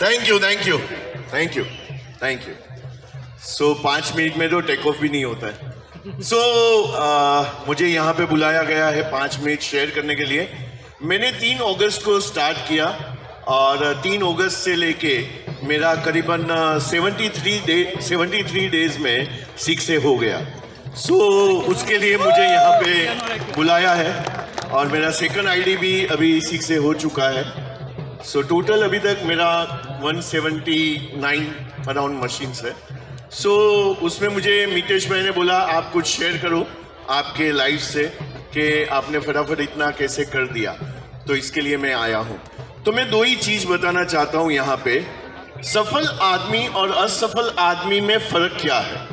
Thank you. So 5 minute में तो take off भी नहीं होता है। मुझे यहाँ पे बुलाया गया है 5 मिनट शेयर करने के लिए। मैंने 3 अगस्त को स्टार्ट किया और 3 अगस्त से लेके मेरा करीबन 73 डेज में 6 से हो गया। उसके लिए मुझे यहाँ पे बुलाया है और मेरा सेकंड आईडी भी अभी 6 से हो चुका है। टोटल अभी तक मेरा 179 अराउंड मशीन्स है। उसमें मुझे मितेश भाई ने बोला आप कुछ शेयर करो आपके लाइफ से कि आपने फटाफट इतना कैसे कर दिया, तो इसके लिए मैं आया हूँ। तो मैं 2 ही चीज बताना चाहता हूँ यहाँ पे। सफल आदमी और असफल आदमी में फर्क क्या है?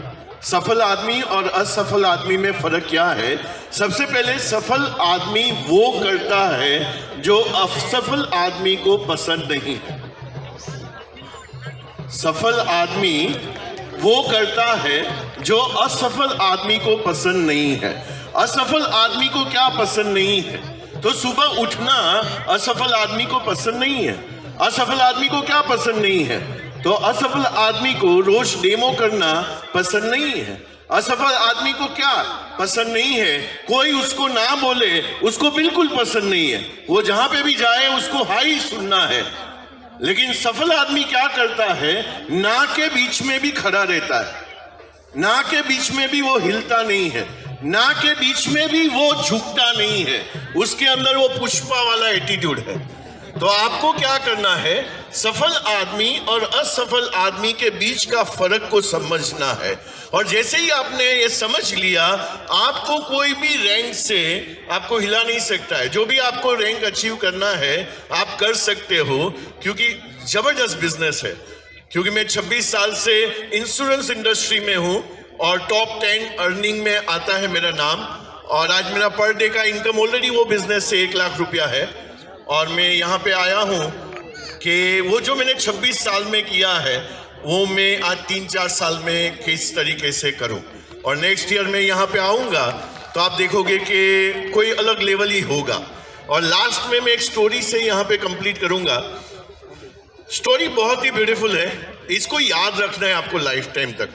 सफल आदमी और असफल आदमी में फर्क क्या है? सबसे पहले सफल आदमी वो करता है जो असफल आदमी को पसंद नहीं है। सफल आदमी वो करता है जो असफल आदमी को पसंद नहीं है। असफल आदमी को क्या पसंद नहीं है? तो सुबह उठना असफल आदमी को पसंद नहीं है। असफल आदमी को क्या पसंद नहीं है? तो असफल आदमी को रोज डेमो करना पसंद नहीं है। असफल आदमी को क्या पसंद नहीं है? कोई उसको ना बोले उसको बिल्कुल पसंद नहीं है। वो जहां पे भी जाए उसको हाई सुनना है। लेकिन सफल आदमी क्या करता है? ना के बीच में भी खड़ा रहता है, ना के बीच में भी वो हिलता नहीं है, ना के बीच में भी वो झुकता नहीं है। उसके अंदर वो पुष्पा वाला एटीट्यूड है। तो आपको क्या करना है? सफल आदमी और असफल आदमी के बीच का फर्क को समझना है। और जैसे ही आपने ये समझ लिया, आपको कोई भी रैंक से आपको हिला नहीं सकता है। जो भी आपको रैंक अचीव करना है आप कर सकते हो, क्योंकि जबरदस्त बिजनेस है। क्योंकि मैं 26 साल से इंश्योरेंस इंडस्ट्री में हूं और टॉप 10 अर्निंग में आता है मेरा नाम। और आज मेरा पर डे का इनकम ऑलरेडी वो बिजनेस से 1 लाख रुपया है। और मैं यहाँ पे आया हूँ कि वो जो मैंने 26 साल में किया है वो मैं आज 3-4 साल में किस तरीके से करूँ। और नेक्स्ट ईयर में यहाँ पे आऊँगा तो आप देखोगे कि कोई अलग लेवल ही होगा। और लास्ट में मैं एक स्टोरी से यहाँ पे कंप्लीट करूँगा। स्टोरी बहुत ही ब्यूटीफुल है, इसको याद रखना है आपको लाइफ टाइम तक।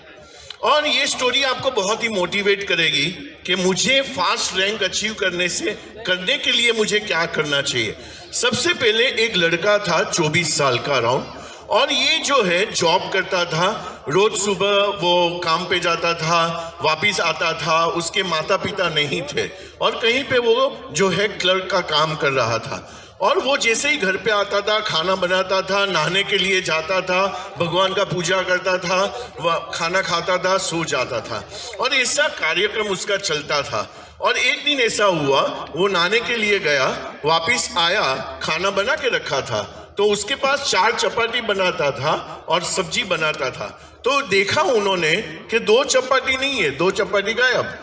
और ये स्टोरी आपको बहुत ही मोटिवेट करेगी कि मुझे फास्ट रैंक अचीव करने के लिए मुझे क्या करना चाहिए। सबसे पहले एक लड़का था 24 साल का अराउंड, और ये जो है जॉब करता था। रोज सुबह वो काम पे जाता था, वापिस आता था। उसके माता पिता नहीं थे और कहीं पे वो जो है क्लर्क का काम कर रहा था। और वो जैसे ही घर पे आता था, खाना बनाता था, नहाने के लिए जाता था, भगवान का पूजा करता था, वह खाना खाता था, सो जाता था। और ऐसा कार्यक्रम उसका चलता था। और एक दिन ऐसा हुआ, वो नहाने के लिए गया, वापिस आया, खाना बना के रखा था, तो उसके पास 4 चपाती बनाता था और सब्जी बनाता था। तो देखा उन्होंने कि 2 चपाती नहीं है, 2 चपाती गायब।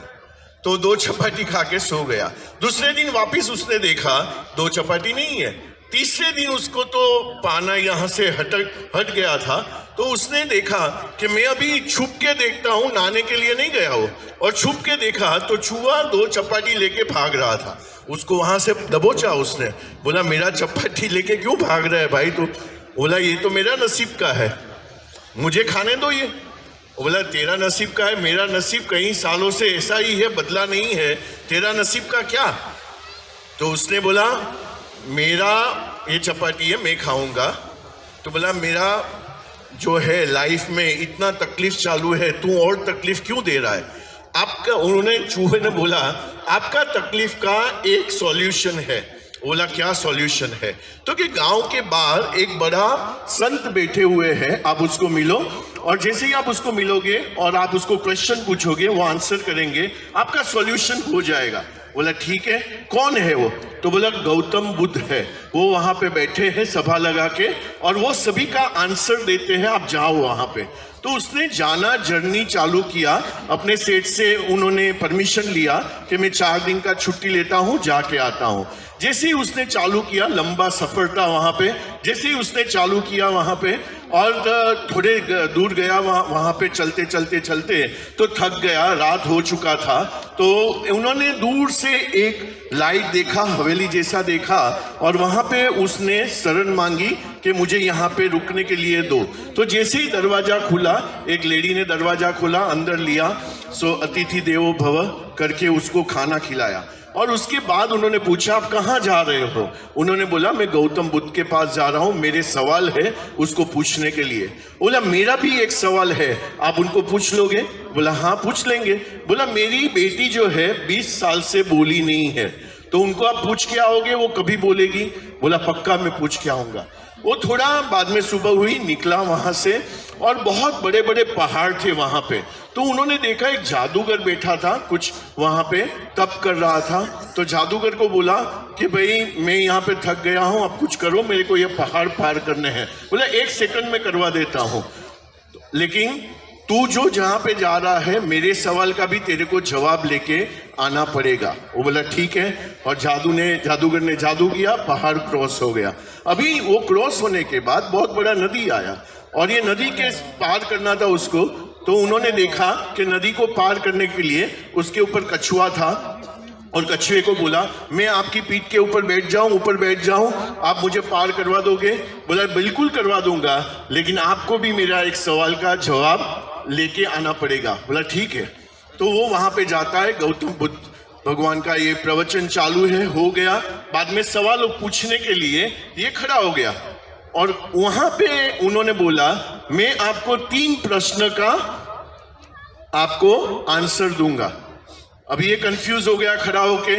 तो 2 चपाती खा के सो गया। दूसरे दिन वापिस उसने देखा 2 चपाती नहीं है। तीसरे दिन उसको तो पाना यहाँ से हट गया था। तो उसने देखा कि मैं अभी छुप के देखता हूँ, नहाने के लिए नहीं गया हो। और छुप के देखा तो चूहा 2 चपाती लेके भाग रहा था। उसको वहां से दबोचा उसने, बोला मेरा चपाती लेके क्यों भाग रहा है भाई? तो बोला ये तो मेरा नसीब का है, मुझे खाने दो ये। बोला तेरा नसीब का है, मेरा नसीब कई सालों से ऐसा ही है, बदला नहीं है। तेरा नसीब का क्या? तो उसने बोला मेरा ये चपाती है, मैं खाऊंगा। तो बोला मेरा जो है लाइफ में इतना तकलीफ चालू है, तू और तकलीफ क्यों दे रहा है? आपका, उन्होंने चूहे ने बोला आपका तकलीफ का एक सॉल्यूशन है। बोला क्या सॉल्यूशन है? तो कि गांव के बाहर एक बड़ा संत बैठे हुए हैं, आप उसको मिलो। और जैसे ही आप उसको मिलोगे और आप उसको क्वेश्चन पूछोगे, वो आंसर करेंगे, आपका सॉल्यूशन हो जाएगा। बोला ठीक है, कौन है वो? तो बोला गौतम बुद्ध है, वो वहां पे बैठे हैं सभा लगा के, और वो सभी का आंसर देते हैं, आप जाओ वहां पे। तो उसने जाना, जर्नी चालू किया। अपने सेठ से उन्होंने परमिशन लिया कि मैं 4 दिन का छुट्टी लेता हूं, जाके आता हूं। जैसे ही उसने चालू किया, लंबा सफर था वहां पे, जैसे ही उसने चालू किया वहां पे, और थोड़े दूर गया, वहां पे चलते चलते चलते तो थक गया, रात हो चुका था। तो उन्होंने दूर से एक लाइट देखा, हवेली जैसा देखा, और वहां पे उसने शरण मांगी कि मुझे यहाँ पे रुकने के लिए दो। तो जैसे ही दरवाजा खुला, एक लेडी ने दरवाजा खोला, अंदर लिया, सो अतिथि देवो भव करके उसको खाना खिलाया। और उसके बाद उन्होंने पूछा आप कहाँ जा रहे हो? उन्होंने बोला मैं गौतम बुद्ध के पास जा रहा हूँ, मेरे सवाल है उसको पूछने के लिए। बोला मेरा भी एक सवाल है, आप उनको पूछ लोगे? बोला हाँ पूछ लेंगे। बोला मेरी बेटी जो है 20 साल से बोली नहीं है, तो उनको आप पूछ के आओगे, वो कभी बोलेगी? बोला पक्का मैं पूछ के आऊंगा। वो थोड़ा बाद में सुबह हुई, निकला वहां से, और बहुत बड़े बड़े पहाड़ थे वहां पे। तो उन्होंने देखा एक जादूगर बैठा था, कुछ वहां पे तप कर रहा था। तो जादूगर को बोला कि भाई मैं यहाँ पे थक गया हूँ, आप कुछ करो, मेरे को ये पहाड़ पार करने हैं। बोला 1 सेकंड में करवा देता हूँ, लेकिन तू जो जहां पे जा रहा है मेरे सवाल का भी तेरे को जवाब लेके आना पड़ेगा। वो बोला ठीक है, और जादूगर ने जादू किया, पहाड़ क्रॉस हो गया। अभी वो क्रॉस होने के बाद बहुत बड़ा नदी आया, और ये नदी के पार करना था उसको। तो उन्होंने देखा कि नदी को पार करने के लिए उसके ऊपर कछुआ था, और कछुए को बोला मैं आपकी पीठ के ऊपर बैठ जाऊं, ऊपर बैठ जाऊं, आप मुझे पार करवा दोगे? बोला बिल्कुल करवा दूंगा, लेकिन आपको भी मेरा एक सवाल का जवाब लेके आना पड़ेगा। बोला ठीक है। तो वो वहां पे जाता है, गौतम बुद्ध भगवान का ये प्रवचन चालू है, हो गया। बाद में सवाल पूछने के लिए ये खड़ा हो गया, और वहां पे उन्होंने बोला मैं आपको 3 प्रश्न का आपको आंसर दूंगा। अभी ये कंफ्यूज हो गया खड़ा होके।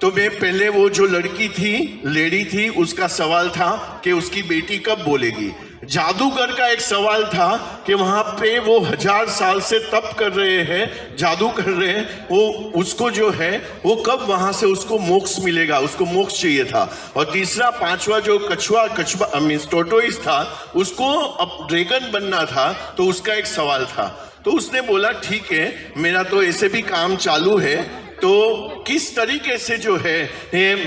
तो मैं पहले वो जो लड़की थी, लेडी थी, उसका सवाल था कि उसकी बेटी कब बोलेगी। जादूगर का एक सवाल था कि वहां पे वो 1000 साल से तप कर रहे हैं, जादू कर रहे हैं, वो उसको जो है वो कब वहां से उसको मोक्ष मिलेगा, उसको मोक्ष चाहिए था। और तीसरा 5वां जो कछुआ मीन्स टोटोइस था, उसको अब ड्रैगन बनना था, तो उसका एक सवाल था। तो उसने बोला ठीक है, मेरा तो ऐसे भी काम चालू है, तो किस तरीके से जो है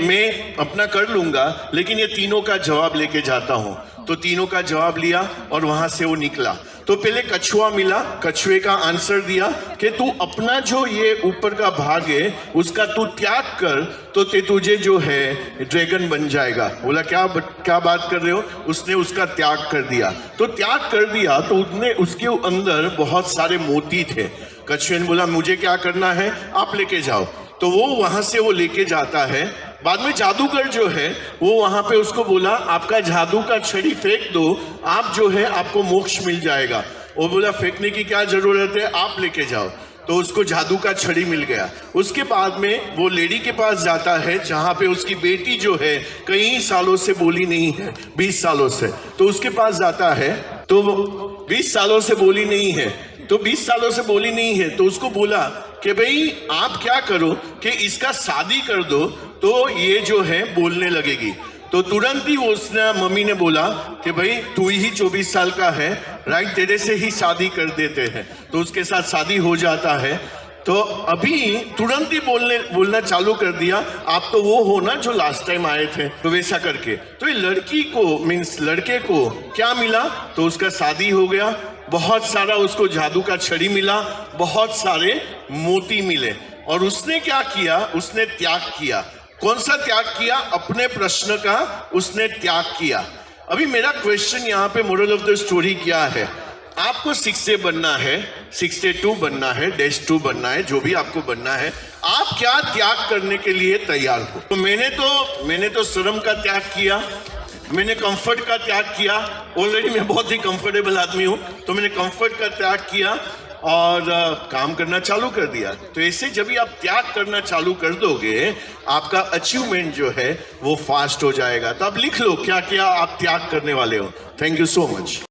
मैं अपना कर लूंगा, लेकिन ये तीनों का जवाब लेके जाता हूँ। तो तीनों का जवाब लिया और वहां से वो निकला। तो पहले कछुआ मिला, कछुए का आंसर दिया कि तू अपना जो ये ऊपर का भाग है उसका तू त्याग कर, तो तुझे जो है ड्रैगन बन जाएगा। बोला क्या बात कर रहे हो? उसने उसका त्याग कर दिया। तो त्याग कर दिया तो उसके अंदर बहुत सारे मोती थे। कछुए ने बोला मुझे क्या करना है, आप लेके जाओ। तो वो वहां से वो लेके जाता है। बाद में जादूगर जो है वो वहां पे उसको बोला आपका जादू का छड़ी फेंक दो, आप जो है आपको मोक्ष मिल जाएगा। वो बोला फेंकने की क्या जरूरत है, आप लेके जाओ। तो उसको जादू का छड़ी मिल गया। उसके बाद में वो लेडी के पास जाता है जहां पे उसकी बेटी जो है कई सालों से बोली नहीं है, 20 सालों से। तो उसके पास जाता है, तो 20 सालों से बोली नहीं है, तो 20 सालों से बोली नहीं है, तो उसको बोला कि भाई आप क्या करो कि इसका शादी कर दो, तो ये जो है बोलने लगेगी। तो तुरंत ही उसने मम्मी ने बोला कि भाई तू ही 24 साल का है, राइट, तेरे से ही शादी कर देते हैं। तो उसके साथ शादी हो जाता है। तो अभी तुरंत ही बोलना चालू कर दिया, आप तो वो हो ना जो लास्ट टाइम आए थे, तो वैसा करके। तो ये लड़की को मीन्स लड़के को क्या मिला, तो उसका शादी हो गया, बहुत सारा उसको जादू का छड़ी मिला, बहुत सारे मोती मिले। और उसने क्या किया, उसने त्याग किया। कौन सा त्याग किया? अपने प्रश्न का उसने त्याग किया। अभी मेरा क्वेश्चन यहाँ पे मोरल ऑफ द स्टोरी क्या है? आपको 6A बनना है, 6A2 बनना है, -2 बनना है, जो भी आपको बनना है, आप क्या त्याग करने के लिए तैयार हो? तो मैंने तो शर्म का त्याग किया, मैंने कंफर्ट का त्याग किया। ऑलरेडी मैं बहुत ही कंफर्टेबल आदमी हूं, तो मैंने कंफर्ट का त्याग किया और काम करना चालू कर दिया। तो ऐसे जब भी आप त्याग करना चालू कर दोगे, आपका अचीवमेंट जो है वो फास्ट हो जाएगा। तो आप लिख लो क्या क्या आप त्याग करने वाले हो। Thank you so much.